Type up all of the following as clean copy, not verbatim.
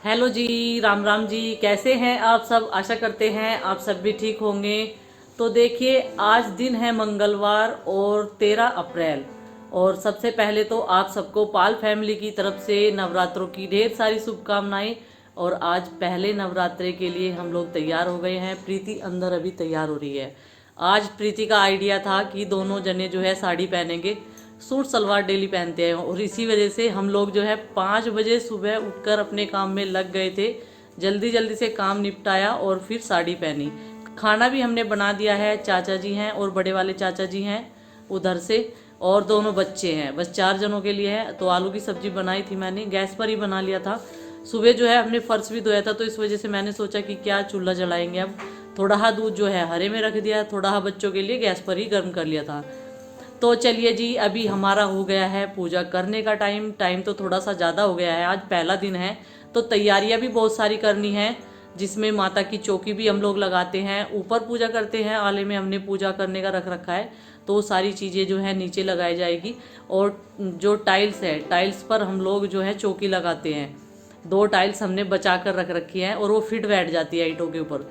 Hello जी, राम राम जी। कैसे हैं आप सब? आशा करते हैं आप सब भी ठीक होंगे। तो देखिए, आज दिन है मंगलवार और 13 अप्रैल। और सबसे पहले तो आप सबको पाल फैमिली की तरफ से नवरात्रों की ढेर सारी शुभकामनाएं। और आज पहले नवरात्रे के लिए हम लोग तैयार हो गए हैं। प्रीति अंदर अभी तैयार हो रही है। आज प्रीति का आइडिया था कि दोनों जने जो है साड़ी पहनेंगे। सूट सलवार डेली पहनते हैं और इसी वजह से हम लोग जो है 5 बजे सुबह उठकर अपने काम में लग गए थे। जल्दी जल्दी से काम निपटाया और फिर साड़ी पहनी। खाना भी हमने बना दिया है। चाचा जी हैं और बड़े वाले चाचा जी हैं उधर से, और दोनों बच्चे हैं। बस 4 जनों के लिए है। तो आलू की सब्जी बनाई थी मैंने, गैस पर ही बना लिया था। सुबह जो है हमने फर्श भी धोया था, तो इस वजह से मैंने सोचा कि क्या चूल्हा जलाएंगे। अब थोड़ा हा दूध जो है हरे में रख दिया, थोड़ा हा बच्चों के लिए गैस पर ही गर्म कर लिया था। तो चलिए जी, अभी हमारा हो गया है पूजा करने का टाइम तो थोड़ा सा ज़्यादा हो गया है। आज पहला दिन है तो तैयारियां भी बहुत सारी करनी है, जिसमें माता की चौकी भी हम लोग लगाते हैं। ऊपर पूजा करते हैं, आले में हमने पूजा करने का रख रखा है। तो सारी चीज़ें जो है नीचे लगाई जाएगी। और जो टाइल्स है, टाइल्स पर हम लोग जो है चौकी लगाते हैं। 2 टाइल्स हमने बचा कर रख रखी हैं और वो फिट बैठ जाती है ईंटों के ऊपर।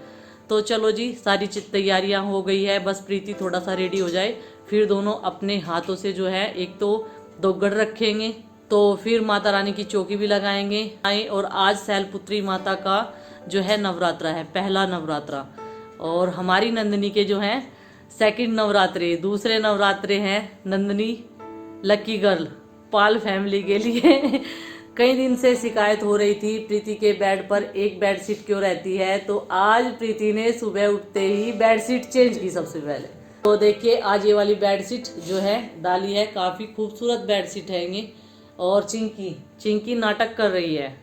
तो चलो जी, सारी तैयारियां हो गई है। बस प्रीति थोड़ा सा रेडी हो जाए, फिर दोनों अपने हाथों से जो है एक तो दोगड़ रखेंगे, तो फिर माता रानी की चौकी भी लगाएंगे। और आज शैलपुत्री माता का जो है नवरात्रा है, पहला नवरात्रा। और हमारी नंदनी के जो है सेकंड नवरात्रे, दूसरे नवरात्रे हैं नंदनी लकी गर्ल पाल फैमिली के लिए। कई दिन से शिकायत हो रही थी प्रीति के बेड पर एक बेडशीट क्यों रहती है, तो आज प्रीति ने सुबह उठते ही बेडशीट चेंज की सबसे पहले। तो देखिए, आज ये वाली बेडशीट जो है डाली है, काफ़ी खूबसूरत बेडशीट है ये। और चिंकी चिंकी नाटक कर रही है।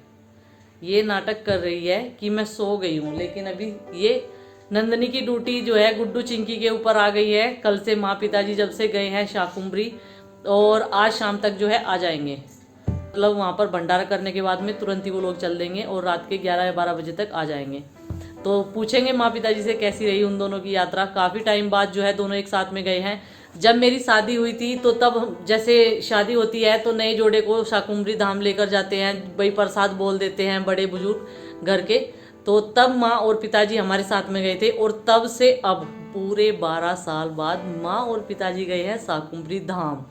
ये नाटक कर रही है कि मैं सो गई हूँ, लेकिन अभी ये नंदनी की ड्यूटी जो है गुड्डू चिंकी के ऊपर आ गई है। कल से माँ पिताजी जब से गए हैं शाकुंभरी, और आज शाम तक जो है आ जाएंगे। मतलब वहाँ पर भंडारा करने के बाद में तुरंत ही वो लोग चल देंगे और रात के 11 या 12 बजे तक आ जाएंगे। तो पूछेंगे माँ पिताजी से कैसी रही उन दोनों की यात्रा। काफ़ी टाइम बाद जो है दोनों एक साथ में गए हैं। जब मेरी शादी हुई थी तो तब जैसे शादी होती है तो नए जोड़े को शाकुंभरी धाम लेकर जाते हैं, भाई प्रसाद बोल देते हैं बड़े बुजुर्ग घर के। तो तब माँ और पिताजी हमारे साथ में गए थे, और तब से अब पूरे 12 साल बाद माँ और पिताजी गए हैं शाकुंभरी धाम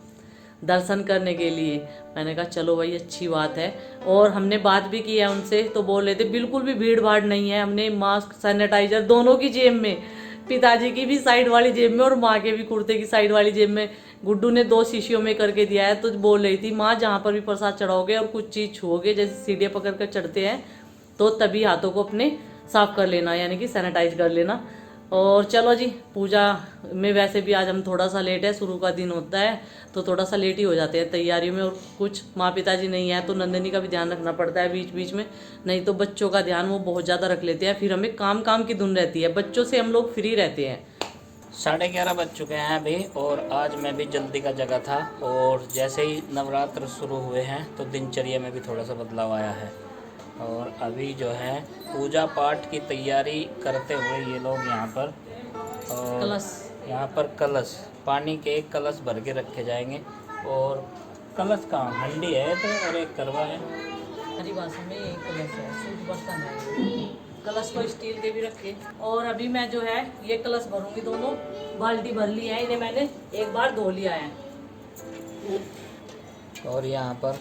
दर्शन करने के लिए। मैंने कहा चलो भाई, अच्छी बात है। और हमने बात भी की है उनसे, तो बोल रहे थे बिल्कुल भी भीड़ भाड़ नहीं है। हमने मास्क सैनिटाइजर दोनों की जेब में, पिताजी की भी साइड वाली जेब में और माँ के भी कुर्ते की साइड वाली जेब में, गुड्डू ने 2 शीशियों में करके दिया है। तो बोल रही थी माँ, जहाँ पर भी प्रसाद चढ़ाओगे और कुछ चीज़ छुओगे, जैसे सीढ़ियाँ पकड़ कर चढ़ते हैं, तो तभी हाथों को अपने साफ कर लेना, यानी कि सैनिटाइज कर लेना। और चलो जी, पूजा में वैसे भी आज हम थोड़ा सा लेट है, शुरू का दिन होता है तो थोड़ा सा लेट ही हो जाते हैं तैयारियों में। और कुछ माँ पिताजी नहीं है तो नंदनी का भी ध्यान रखना पड़ता है बीच बीच में, नहीं तो बच्चों का ध्यान वो बहुत ज़्यादा रख लेते हैं। फिर हमें काम काम की धुन रहती है, बच्चों से हम लोग फ्री रहते हैं। 11:30 बज चुके हैं अभी, और आज मैं भी जल्दी का जगह था। और जैसे ही नवरात्र शुरू हुए हैं तो दिनचर्या में भी थोड़ा सा बदलाव आया है। और अभी जो है पूजा पाठ की तैयारी करते हुए ये लोग यहाँ पर, और कलश, यहाँ पर कलश, पानी के एक कलश भर के रखे जाएंगे। और कलश का हंडी है तो, और एक करवा है। हरी भाषा में यही कलश है, शुद्ध बर्तन है। कलश को स्टील के भी रखे। और अभी मैं जो है ये कलश भरूंगी, दोनों बाल्टी भर ली है, इन्हें मैंने एक बार धो लिया है। और यहाँ पर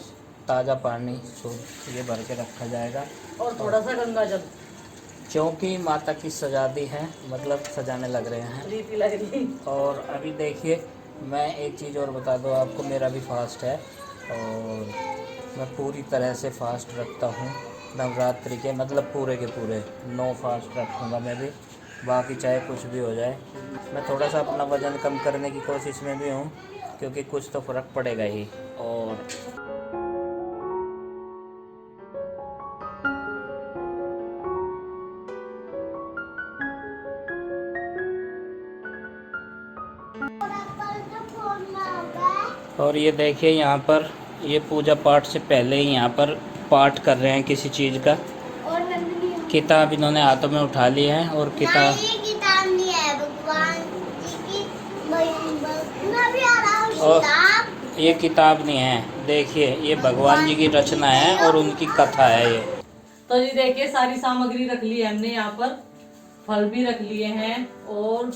ताज़ा पानी शुद्ध ये भर के रखा जाएगा, और थोड़ा सा गंगा जल, क्योंकि माता की सजादी है, मतलब सजाने लग रहे हैं। रीति लग रही। और अभी देखिए, मैं एक चीज़ और बता दूँ आपको, मेरा भी फास्ट है और मैं पूरी तरह से फास्ट रखता हूँ नवरात्रि के, मतलब पूरे के पूरे 9 फास्ट रखूँगा मैं भी, बाकी चाहे कुछ भी हो जाए। मैं थोड़ा सा अपना वज़न कम करने की कोशिश में भी हूँ, क्योंकि कुछ तो फ़र्क पड़ेगा ही। और ये देखिए, यहाँ पर ये पूजा पाठ से पहले ही यहाँ पर पाठ कर रहे हैं किसी चीज़ का। किताब इन्होंने हाथों में उठा ली है, और किताब नहीं है, भगवान जी की और ये किताब नहीं है। देखिए, ये भगवान जी की रचना है और उनकी कथा है ये। तो जी देखिए सारी सामग्री रख ली है हमने यहाँ पर, फल भी रख लिए हैं और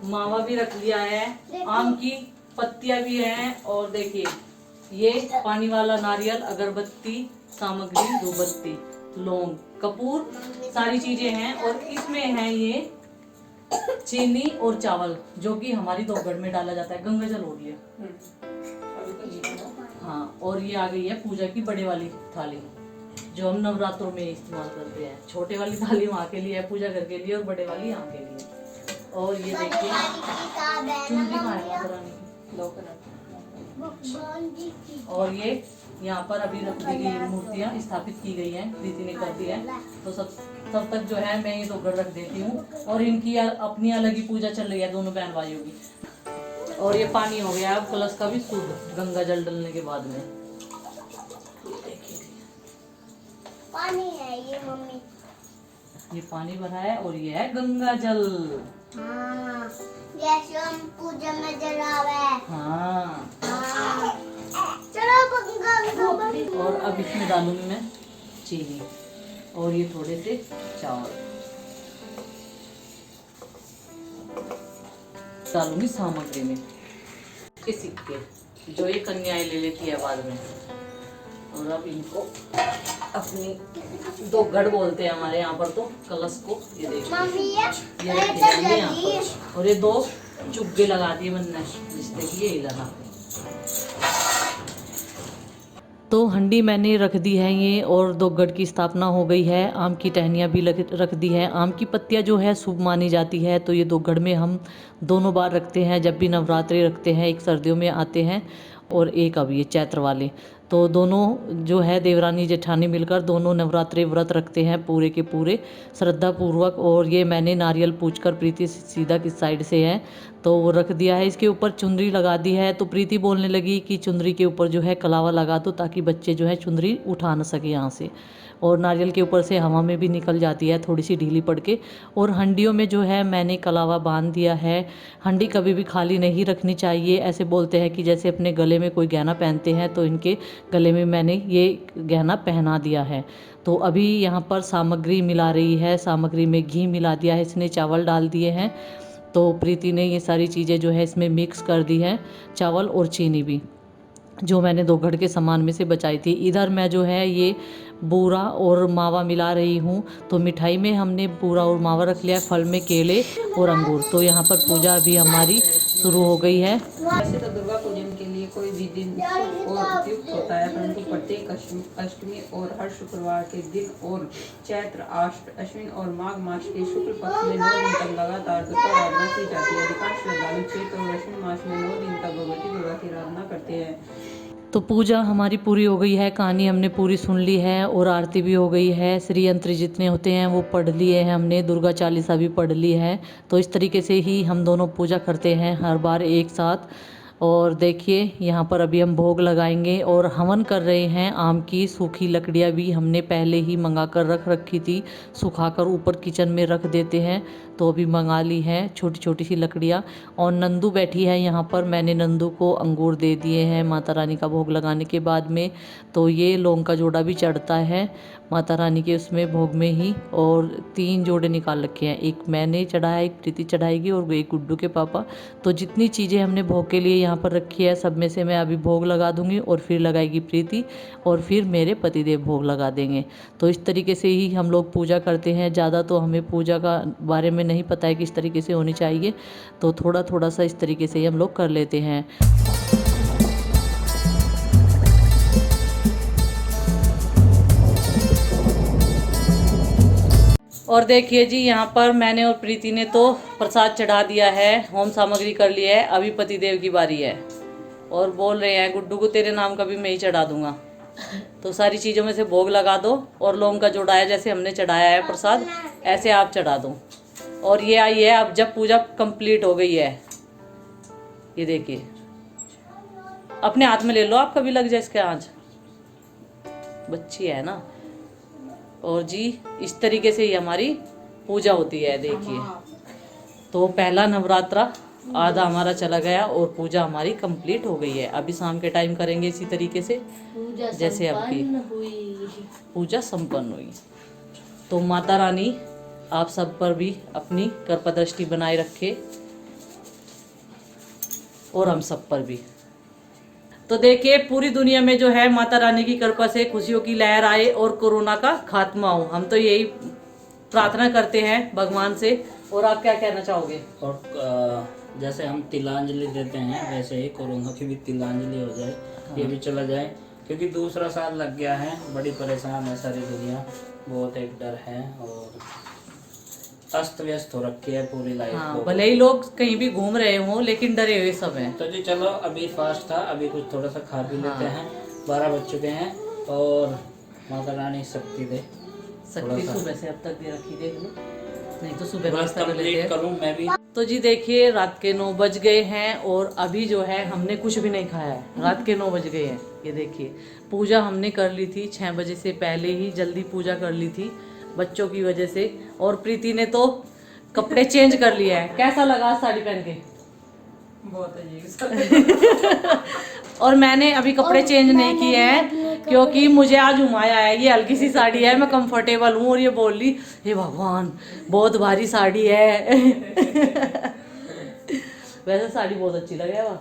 मावा भी रख लिया है, आम की पत्तियां भी हैं, और देखिए ये पानी वाला नारियल, अगरबत्ती सामग्री, धूपबत्ती, लौंग, कपूर, सारी चीजें हैं। और इसमें है ये चीनी और चावल जो कि हमारी दोगड़ में डाला जाता है। गंगा जल हो गया। हाँ, और ये आ गई है पूजा की बड़े वाली थाली जो हम नवरात्रों में इस्तेमाल करते हैं। छोटे वाली थाली वहाँ के लिए है पूजा घर के लिए, और बड़े वाली यहाँ के लिए। और ये देखिए चुनरी कहाँ है माता रानी की। और ये यहाँ पर अभी रख दी गई मूर्तियाँ स्थापित की गई हैं, प्रीति ने कर दी है। तो सब तक जो है मैं ये दोगड़ रख देती हूँ, और इनकी अपनी अलग ही पूजा चल रही है दोनों बहन भाइयों की। और ये पानी हो गया अब कलश का भी शुद्ध, गंगा जल डलने के बाद में। पानी है ये मम्मी, ये पानी भरा है और ये है गंगा जल। हाँ, जैसे हम पूजा में जलावे। हाँ, चलो गंगा। और अब इसमें डालूंगी मैं चीनी, और ये थोड़े से चावल डालूंगी सामग्री में, के सिक्के जो ये कन्याएं ले लेती है बाद में। और अब इनको अपनी दोगड़ बोलते हैं हमारे यहाँ पर तो कलश को। ये देखिए मम्मी ये रखे जाएंगे यहाँ पर, और ये 2 चुग्गे लगा दिए बनने जिससे कि ये हिलाना। तो हंडी मैंने रख दी है ये, और दोगड़ की स्थापना हो गई है। आम की टहनियाँ भी रख दी है। आम की पत्तियाँ जो है शुभ मानी जाती है, तो ये दोगड़ में हम दोनों बार रखते हैं। जब भी नवरात्रि रखते हैं, एक सर्दियों में आते हैं और एक अब ये चैत्र वाले, तो दोनों जो है देवरानी जेठानी मिलकर दोनों नवरात्रि व्रत रखते हैं पूरे के पूरे श्रद्धा पूर्वक। और ये मैंने नारियल पूछकर प्रीति सीधा किस साइड से है तो वो रख दिया है। इसके ऊपर चुनरी लगा दी है, तो प्रीति बोलने लगी कि चुनरी के ऊपर जो है कलावा लगा दो ताकि बच्चे जो है चुनरी उठा न सके यहाँ से, और नारियल के ऊपर से हवा में भी निकल जाती है थोड़ी सी ढीली पड़ के। और हंडियों में जो है मैंने कलावा बांध दिया है। हंडी कभी भी खाली नहीं रखनी चाहिए। ऐसे बोलते हैं कि जैसे अपने गले में कोई गहना पहनते हैं, तो इनके गले में मैंने ये गहना पहना दिया है। तो अभी यहाँ पर सामग्री मिला रही है, सामग्री में घी मिला दिया है, इसने चावल डाल दिए हैं। तो प्रीति ने ये सारी चीज़ें जो है इसमें मिक्स कर दी है, चावल और चीनी भी, जो मैंने दोगड़ के सामान में से बचाई थी। इधर मैं जो है ये बूरा और मावा मिला रही हूँ। तो मिठाई में हमने बूरा और मावा रख लिया, फल में केले और अंगूर। तो यहाँ पर पूजा अभी हमारी शुरू हो गई है। वैसे तो दुर्गा पूजन के लिए कोई भी दिन शुभ और उपयुक्त होता है, परंतु प्रत्येक अष्टमी और हर शुक्रवार के दिन और चैत्र अश्विन और माघ मास के शुक्ल पक्ष में 9 दिन तक लगातार दुर्गा आराधना की जाती है। अधिकांश श्रद्धालु चैत्र और अश्विन मास में 9 दिन तक भगवती दुर्गा की आराधना करते हैं। तो पूजा हमारी पूरी हो गई है, कहानी हमने पूरी सुन ली है और आरती भी हो गई है। श्री यंत्र जितने होते हैं वो पढ़ लिए हैं हमने, दुर्गा चालीसा भी पढ़ ली है। तो इस तरीके से ही हम दोनों पूजा करते हैं हर बार एक साथ। और देखिए यहाँ पर अभी हम भोग लगाएंगे और हवन कर रहे हैं। आम की सूखी लकड़ियाँ भी हमने पहले ही मंगा कर रख रखी थी, सुखाकर ऊपर किचन में रख देते हैं, तो अभी मंगा ली हैं छोटी छोटी सी लकड़ियाँ। और नंदू बैठी है यहाँ पर, मैंने नंदू को अंगूर दे दिए हैं माता रानी का भोग लगाने के बाद में। तो ये लौंग का जोड़ा भी चढ़ता है माता रानी के उसमें भोग में ही, और 3 जोड़े निकाल रखे हैं, एक मैंने चढ़ाया, एक प्रीति चढ़ाएगी और एक गुड्डू के पापा। तो जितनी चीज़ें हमने भोग के लिए यहाँ पर रखी है सब में से मैं अभी भोग लगा दूंगी, और फिर लगाएगी प्रीति, और फिर मेरे पतिदेव भोग लगा देंगे। तो इस तरीके से ही हम लोग पूजा करते हैं। ज़्यादा तो हमें पूजा का बारे में नहीं पता है कि इस तरीके से होनी चाहिए, तो थोड़ा थोड़ा सा इस तरीके से ही हम लोग कर लेते हैं। और देखिए जी यहाँ पर मैंने और प्रीति ने तो प्रसाद चढ़ा दिया है, होम सामग्री कर ली है। अभी पतिदेव की बारी है, और बोल रहे हैं गुड्डू को तेरे नाम का भी मैं ही चढ़ा दूंगा। तो सारी चीज़ों में से भोग लगा दो, और लौंग का जोड़ा है जैसे हमने चढ़ाया है प्रसाद, ऐसे आप चढ़ा दो। और ये आई है अब जब पूजा कंप्लीट हो गई है। ये देखिए अपने हाथ में ले लो, आपका भी लग जाए इसके आँच, बच्ची है ना। और जी इस तरीके से ही हमारी पूजा होती है। देखिए तो पहला नवरात्रा आधा हमारा चला गया और पूजा हमारी कंप्लीट हो गई है। अभी शाम के टाइम करेंगे इसी तरीके से जैसे आपकी पूजा संपन्न हुई। तो माता रानी आप सब पर भी अपनी कृपा दृष्टि बनाए रखे और हम सब पर भी। तो देखिए पूरी दुनिया में जो है माता रानी की कृपा से खुशियों की लहर आए और कोरोना का खात्मा हो, हम तो यही प्रार्थना करते हैं भगवान से। और आप क्या कहना चाहोगे? और जैसे हम तिलांजलि देते हैं वैसे ही कोरोना की भी तिलांजलि हो जाए, ये भी चला जाए, क्योंकि दूसरा साल लग गया है। बड़ी परेशान है सारी दुनिया, बहुत एक डर है और अस्त व्यस्त हो रखी है पूरी लाइफ को। भले ही लोग कहीं भी घूम रहे हों लेकिन डरे हुए सब हैं। तो जी चलो अभी फास्ट था, अभी कुछ थोड़ा सा खा पी लेते हैं। 12 बज चुके हैं और माता रानी शक्ति दे। शक्ति सुबह से अब तक दे रखी, देख लो, नहीं तो सुबह नाश्ता कर लेते हैं। करूं मैं भी। तो जी देखिए रात के 9 बज गए हैं और अभी जो है हमने कुछ भी नहीं खाया है। रात के 9 बज गए हैं। ये देखिए पूजा हमने कर ली थी 6 बजे से पहले ही, जल्दी पूजा कर ली थी बच्चों की वजह से। और प्रीति ने तो कपड़े चेंज कर लिए हैं। कैसा लगा साड़ी पहन के? बहुत अजीब। और मैंने अभी कपड़े चेंज नहीं किए हैं क्योंकि मुझे आज घुमाया है। ये हल्की सी साड़ी है, मैं कंफर्टेबल हूँ। और ये बोल रही हे भगवान बहुत भारी साड़ी है। वैसे साड़ी बहुत अच्छी लगे वाह,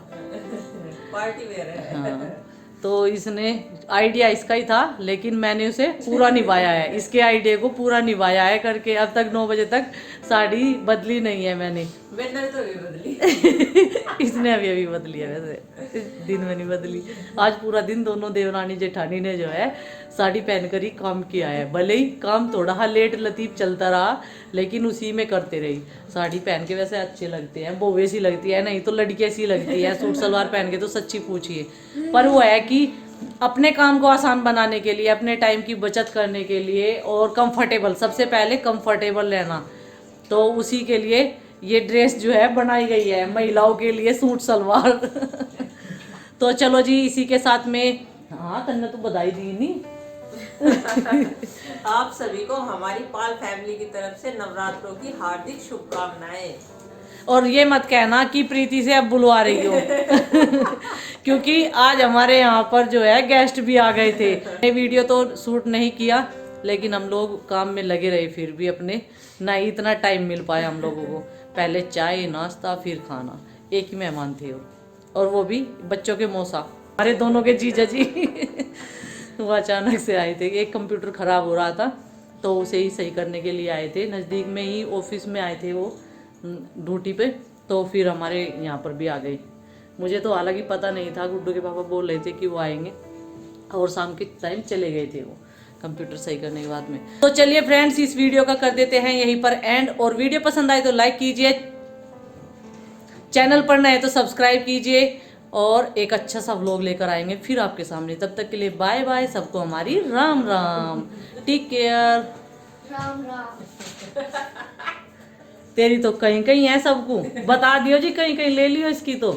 पार्टी वेयर है। हाँ। तो इसने आइडिया इसका ही था लेकिन मैंने उसे पूरा निभाया है, इसके आइडिया को पूरा निभाया है करके। अब तक 9 बजे तक साड़ी बदली नहीं है मैंने। मैंने तो भी बदली। इसने अभी बदली है, वैसे दिन में नहीं बदली। आज पूरा दिन दोनों देवरानी जेठानी ने जो है साड़ी पहनकर ही काम किया है। भले ही काम थोड़ा लेट लतीफ चलता रहा लेकिन उसी में करते रही। साड़ी पहन के वैसे अच्छे लगते हैं, बोवे सी लगती है, नहीं तो लड़कियां सी लगती है। सूट सलवार पहन के तो सच्ची पूछिए। पर वो है कि अपने काम को आसान बनाने के लिए, अपने टाइम की बचत करने के लिए और कंफर्टेबल, सबसे पहले कंफर्टेबल रहना, तो उसी के लिए ये ड्रेस जो है बनाई गई है महिलाओं के लिए, सूट सलवार। तो चलो जी इसी के साथ में, हाँ तन्ने तो बधाई दी नहीं। आप सभी को हमारी पाल फैमिली की तरफ से नवरात्रों की हार्दिक शुभकामनाएं। और ये मत कहना कि प्रीति से अब बुलवा रही हो। क्योंकि आज हमारे यहाँ पर जो है गेस्ट भी आ गए थे। ये वीडियो तो शूट नहीं किया लेकिन हम लोग काम में लगे रहे, फिर भी अपने ना ही इतना टाइम मिल पाया हम लोगों को। पहले चाय नाश्ता फिर खाना। एक ही मेहमान थे और वो भी बच्चों के मौसा, हमारे दोनों के जीजा जी। वो अचानक से आए थे। एक कंप्यूटर खराब हो रहा था तो उसे ही सही करने के लिए आए थे। नज़दीक में ही ऑफिस में आए थे वो ड्यूटी पे, तो फिर हमारे यहाँ पर भी आ गए। मुझे तो हालांकि पता नहीं था, गुड्डू के पापा बोल रहे थे कि वो आएंगे और शाम के टाइम चले गए थे वो कंप्यूटर सही करने के बाद में। तो चलिए फ्रेंड्स इस वीडियो का कर देते हैं यहीं पर एंड। और वीडियो पसंद आए तो लाइक कीजिए, चैनल पर नए तो सब्सक्राइब कीजिए और एक अच्छा सा व्लॉग लेकर आएंगे फिर आपके सामने। तब तक के लिए बाय बाय, सबको हमारी राम राम, टेक केयर। राम राम। तेरी तो कहीं कहीं है, सबको बता दियो जी, कहीं कहीं ले लियो इसकी तो।